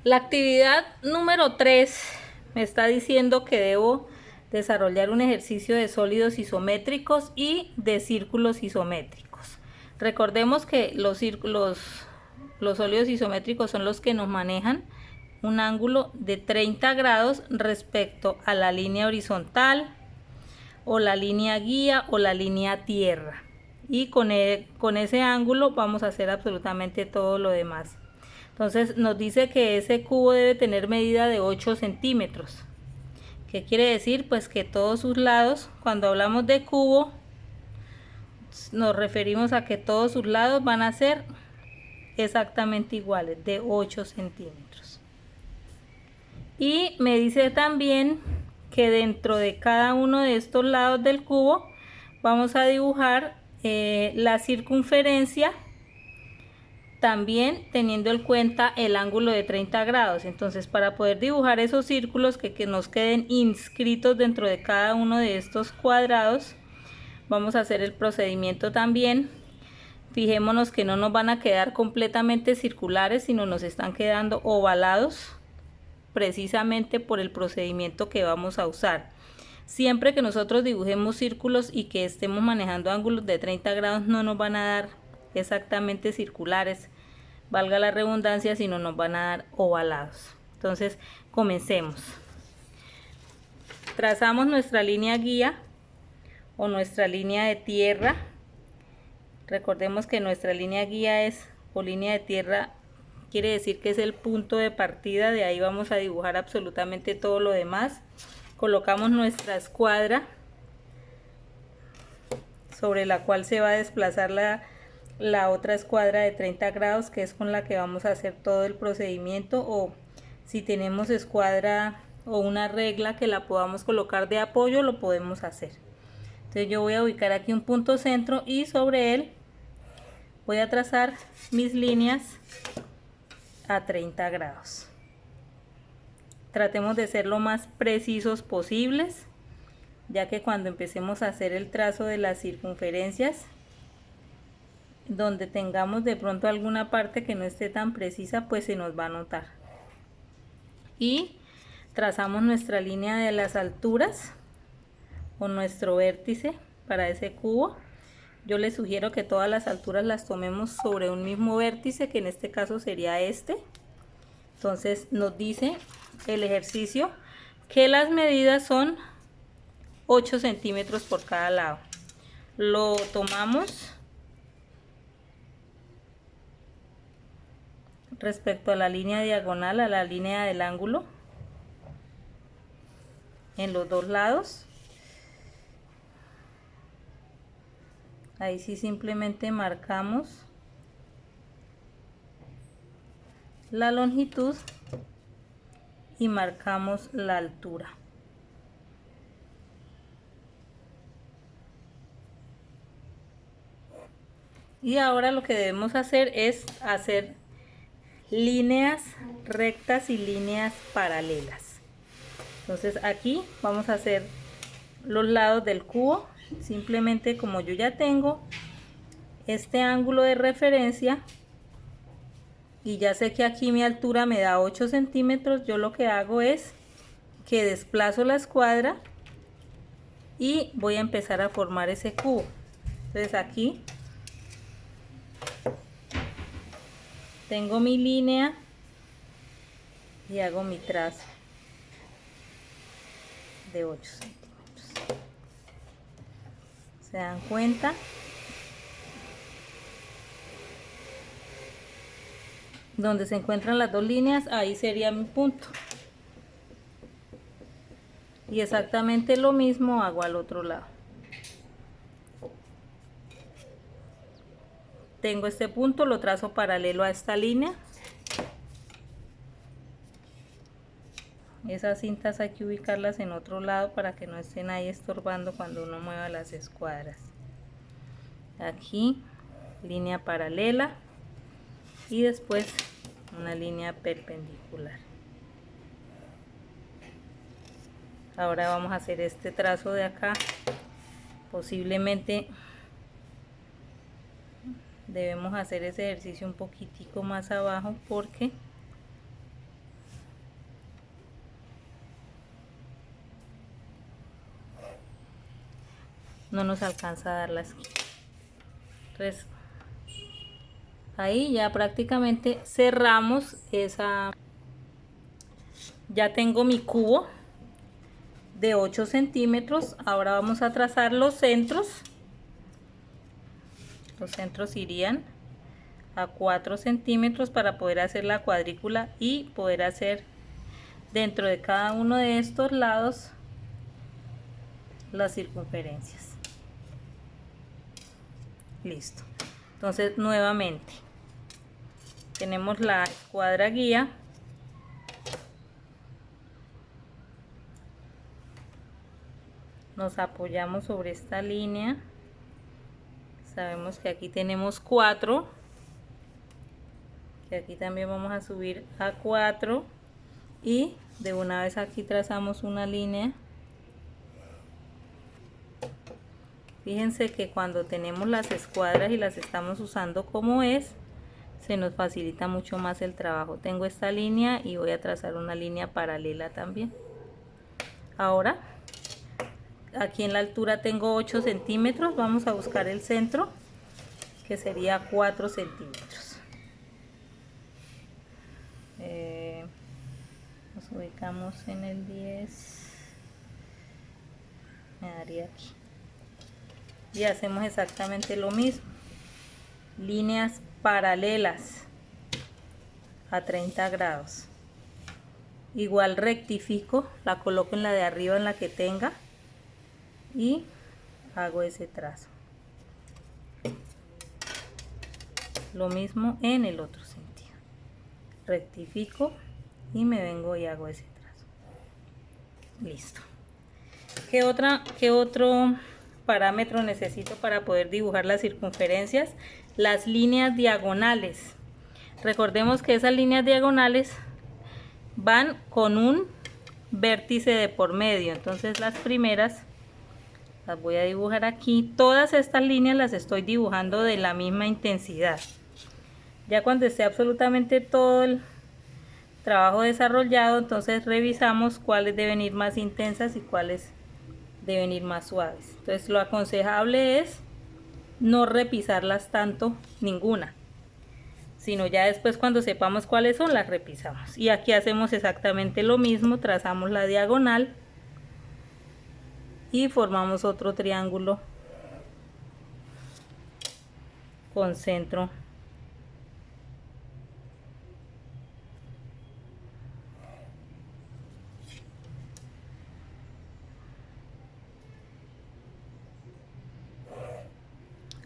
La actividad número 3 me está diciendo que debo desarrollar un ejercicio de sólidos isométricos y de círculos isométricos. Recordemos que los sólidos isométricos son los que nos manejan un ángulo de 30 grados respecto a la línea horizontal o la línea guía o la línea tierra. Y con ese ángulo vamos a hacer absolutamente todo lo demás. Entonces nos dice que ese cubo debe tener medida de 8 centímetros. ¿Qué quiere decir? Pues que todos sus lados, cuando hablamos de cubo, nos referimos a que todos sus lados van a ser exactamente iguales, de 8 centímetros. Y me dice también que dentro de cada uno de estos lados del cubo vamos a dibujar la circunferencia, también teniendo en cuenta el ángulo de 30 grados. Entonces, para poder dibujar esos círculos que nos queden inscritos dentro de cada uno de estos cuadrados, vamos a hacer el procedimiento también. Fijémonos que no nos van a quedar completamente circulares, sino nos están quedando ovalados, precisamente por el procedimiento que vamos a usar. Siempre que nosotros dibujemos círculos y que estemos manejando ángulos de 30 grados, no nos van a dar exactamente circulares, valga la redundancia, sino nos van a dar ovalados. Entonces, comencemos. Trazamos nuestra línea guía o nuestra línea de tierra. Recordemos que nuestra línea guía o línea de tierra quiere decir que es el punto de partida, de ahí vamos a dibujar absolutamente todo lo demás. Colocamos nuestra escuadra sobre la cual se va a desplazar la otra escuadra de 30 grados, que es con la que vamos a hacer todo el procedimiento, o si tenemos escuadra o una regla que la podamos colocar de apoyo, lo podemos hacer. Entonces yo voy a ubicar aquí un punto centro y sobre él voy a trazar mis líneas a 30 grados. Tratemos de ser lo más precisos posibles, ya que cuando empecemos a hacer el trazo de las circunferencias, donde tengamos de pronto alguna parte que no esté tan precisa, pues se nos va a notar. Y trazamos nuestra línea de las alturas o nuestro vértice para ese cubo. Yo les sugiero que todas las alturas las tomemos sobre un mismo vértice, que en este caso sería este. Entonces nos dice el ejercicio que las medidas son 8 centímetros por cada lado. Lo tomamos respecto a la línea diagonal, a la línea del ángulo, en los dos lados. Ahí sí simplemente marcamos la longitud y marcamos la altura. Y ahora lo que debemos hacer es hacer líneas rectas y líneas paralelas. Entonces aquí vamos a hacer los lados del cubo. Simplemente, como yo ya tengo este ángulo de referencia y ya sé que aquí mi altura me da 8 centímetros, yo lo que hago es que desplazo la escuadra y voy a empezar a formar ese cubo. Entonces aquí tengo mi línea y hago mi trazo de 8 centímetros. ¿Se dan cuenta? Donde se encuentran las dos líneas, ahí sería mi punto. Y exactamente lo mismo hago al otro lado. Tengo este punto, lo trazo paralelo a esta línea. Esas cintas hay que ubicarlas en otro lado para que no estén ahí estorbando cuando uno mueva las escuadras. Aquí, línea paralela y después una línea perpendicular. Ahora vamos a hacer este trazo de acá. Posiblemente debemos hacer ese ejercicio un poquitico más abajo porque no nos alcanza a dar la esquina. Entonces ahí ya prácticamente cerramos esa. Ya tengo mi cubo de 8 centímetros. Ahora vamos a trazar los centros. Los centros irían a 4 centímetros para poder hacer la cuadrícula y poder hacer dentro de cada uno de estos lados las circunferencias. Listo. Entonces nuevamente tenemos la escuadra guía, nos apoyamos sobre esta línea, sabemos que aquí tenemos 4, que aquí también vamos a subir a 4 y de una vez aquí trazamos una línea. Fíjense que cuando tenemos las escuadras y las estamos usando como es, se nos facilita mucho más el trabajo. Tengo esta línea y voy a trazar una línea paralela también. Ahora, aquí en la altura tengo 8 centímetros, vamos a buscar el centro, que sería 4 centímetros. Nos ubicamos en el 10, me daría aquí. Y hacemos exactamente lo mismo, líneas paralelas a 30 grados. Igual rectifico, la coloco en la de arriba, en la que tenga, y hago ese trazo. Lo mismo en el otro sentido, rectifico y me vengo y hago ese trazo. Listo. ¿Qué otro parámetro necesito para poder dibujar las circunferencias? Las líneas diagonales. Recordemos que esas líneas diagonales van con un vértice de por medio, entonces las primeras las voy a dibujar aquí. Todas estas líneas las estoy dibujando de la misma intensidad. Ya cuando esté absolutamente todo el trabajo desarrollado, entonces revisamos cuáles deben ir más intensas y cuáles deben ir más suaves. Entonces lo aconsejable es no repisarlas tanto, ninguna, sino ya después cuando sepamos cuáles son las repisamos. Y aquí hacemos exactamente lo mismo, trazamos la diagonal y formamos otro triángulo con centro.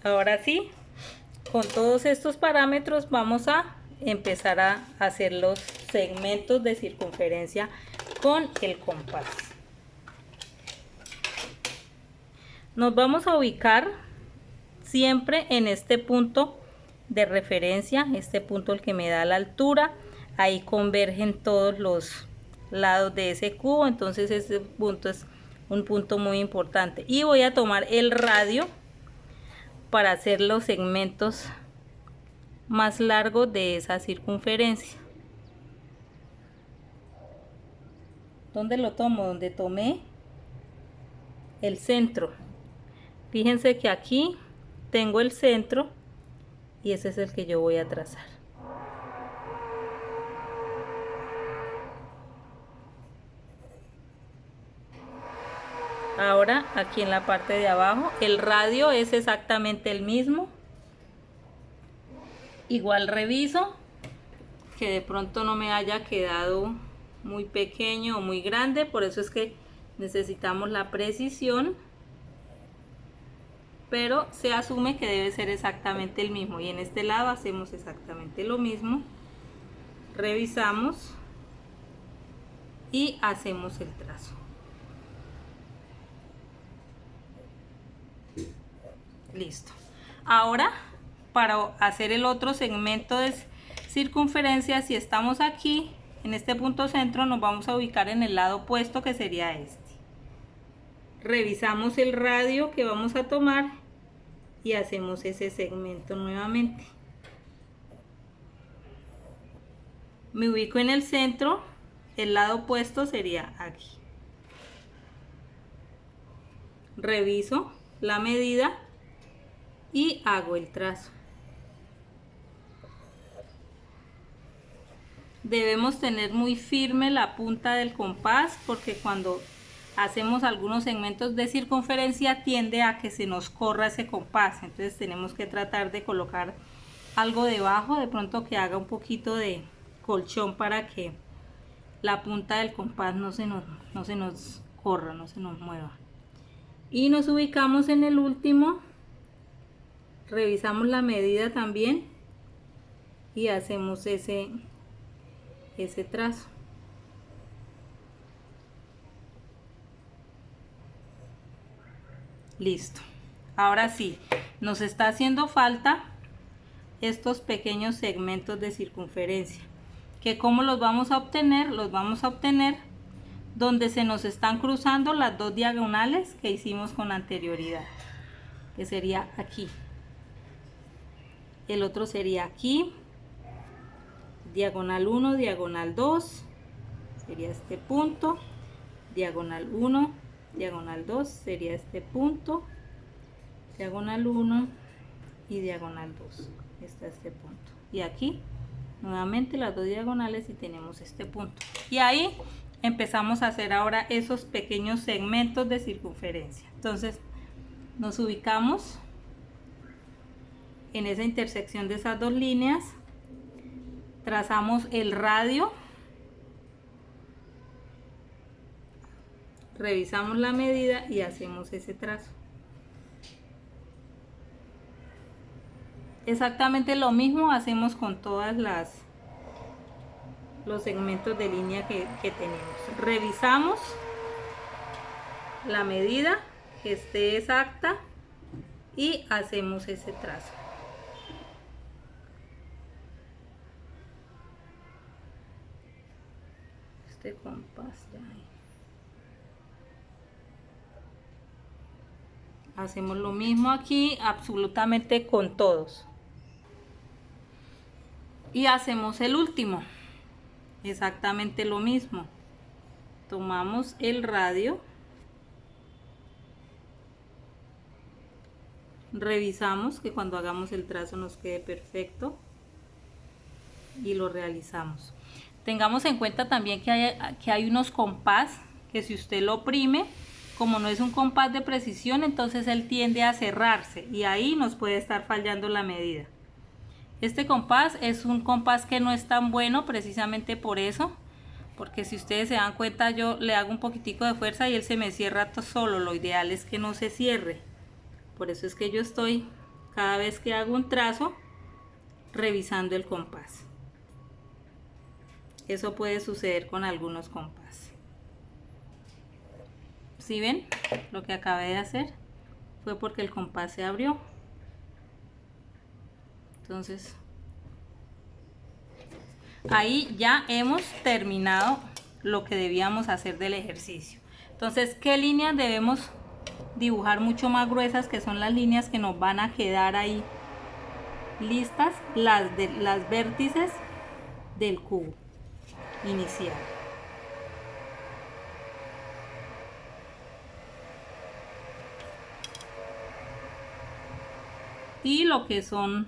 Ahora sí, con todos estos parámetros vamos a empezar a hacer los segmentos de circunferencia con el compás. Nos vamos a ubicar siempre en este punto de referencia, este punto el que me da la altura. Ahí convergen todos los lados de ese cubo, entonces este punto es un punto muy importante. Y voy a tomar el radio para hacer los segmentos más largos de esa circunferencia. ¿Dónde lo tomo? Donde tomé el centro. Fíjense que aquí tengo el centro y ese es el que yo voy a trazar. Ahora aquí en la parte de abajo el radio es exactamente el mismo. Igual reviso que de pronto no me haya quedado muy pequeño o muy grande, por eso es que necesitamos la precisión, pero se asume que debe ser exactamente el mismo. Y en este lado hacemos exactamente lo mismo, revisamos y hacemos el trazo. Listo. Ahora, para hacer el otro segmento de circunferencia, si estamos aquí en este punto centro, nos vamos a ubicar en el lado opuesto, que sería este. Revisamos el radio que vamos a tomar y hacemos ese segmento nuevamente. Me ubico en el centro, el lado opuesto sería aquí. Reviso la medida y hago el trazo. Debemos tener muy firme la punta del compás porque cuando hacemos algunos segmentos de circunferencia tiende a que se nos corra ese compás, entonces tenemos que tratar de colocar algo debajo, de pronto que haga un poquito de colchón para que la punta del compás no se nos corra, no se nos mueva. Y nos ubicamos en el último, revisamos la medida también y hacemos ese trazo. Listo. Ahora sí, nos está haciendo falta estos pequeños segmentos de circunferencia, que ¿cómo los vamos a obtener? Los vamos a obtener donde se nos están cruzando las dos diagonales que hicimos con anterioridad, que sería aquí. El otro sería aquí, diagonal 1, diagonal 2, sería este punto, diagonal 1, diagonal 2, sería este punto, diagonal 1 y diagonal 2, está este punto. Y aquí nuevamente las dos diagonales y tenemos este punto. Y ahí empezamos a hacer ahora esos pequeños segmentos de circunferencia. Entonces nos ubicamos en esa intersección de esas dos líneas, trazamos el radio, revisamos la medida y hacemos ese trazo. Exactamente lo mismo hacemos con todas los segmentos de línea que tenemos. Revisamos la medida que esté exacta y hacemos ese trazo. Este compás ya ahí. Hacemos lo mismo aquí absolutamente con todos. Y hacemos el último. Exactamente lo mismo. Tomamos el radio. Revisamos que cuando hagamos el trazo nos quede perfecto. Y lo realizamos. Tengamos en cuenta también que hay unos compás que si usted lo oprime, como no es un compás de precisión, entonces él tiende a cerrarse y ahí nos puede estar fallando la medida. Este compás es un compás que no es tan bueno precisamente por eso, porque si ustedes se dan cuenta yo le hago un poquitico de fuerza y él se me cierra solo. Lo ideal es que no se cierre. Por eso es que yo estoy cada vez que hago un trazo revisando el compás. Eso puede suceder con algunos compás. ¿Sí ven? Lo que acabé de hacer fue porque el compás se abrió. Entonces, ahí ya hemos terminado lo que debíamos hacer del ejercicio. Entonces, ¿qué líneas debemos dibujar mucho más gruesas? Que son las líneas que nos van a quedar ahí listas, las vértices del cubo inicial. Y lo que son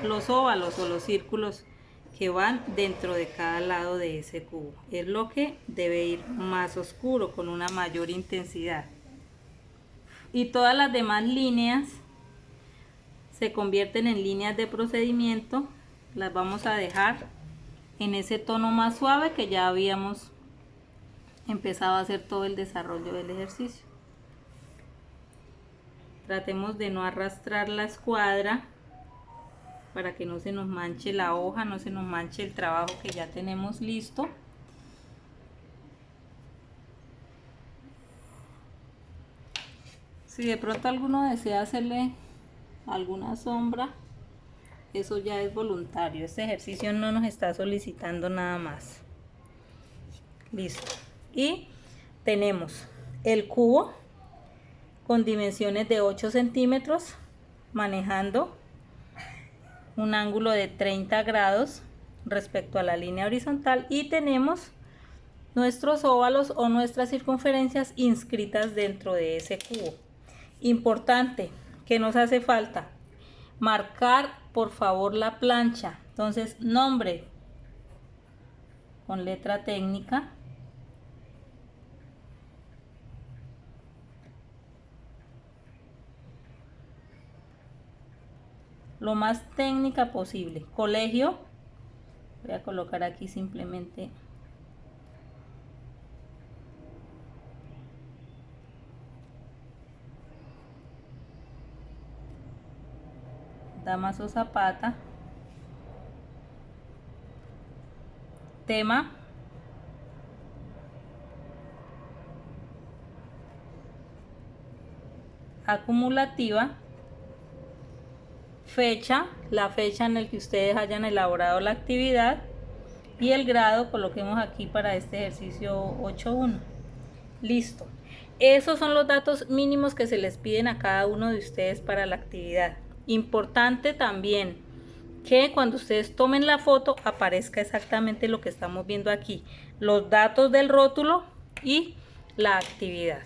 los óvalos o los círculos que van dentro de cada lado de ese cubo. Es lo que debe ir más oscuro, con una mayor intensidad. Y todas las demás líneas se convierten en líneas de procedimiento. Las vamos a dejar en ese tono más suave que ya habíamos empezado a hacer todo el desarrollo del ejercicio. Tratemos de no arrastrar la escuadra para que no se nos manche la hoja, no se nos manche el trabajo que ya tenemos listo. Si de pronto alguno desea hacerle alguna sombra, eso ya es voluntario. Este ejercicio no nos está solicitando nada más. Listo. Y tenemos el cubo con dimensiones de 8 centímetros, manejando un ángulo de 30 grados respecto a la línea horizontal, y tenemos nuestros óvalos o nuestras circunferencias inscritas dentro de ese cubo. Importante, que nos hace falta marcar por favor la plancha. Entonces, nombre con letra técnica, lo más técnica posible. Colegio, voy a colocar aquí simplemente Damaso Zapata. Tema, acumulativa. Fecha, la fecha en la que ustedes hayan elaborado la actividad, y el grado coloquemos aquí para este ejercicio 8.1. Listo. Esos son los datos mínimos que se les piden a cada uno de ustedes para la actividad. Importante también que cuando ustedes tomen la foto aparezca exactamente lo que estamos viendo aquí, los datos del rótulo y la actividad.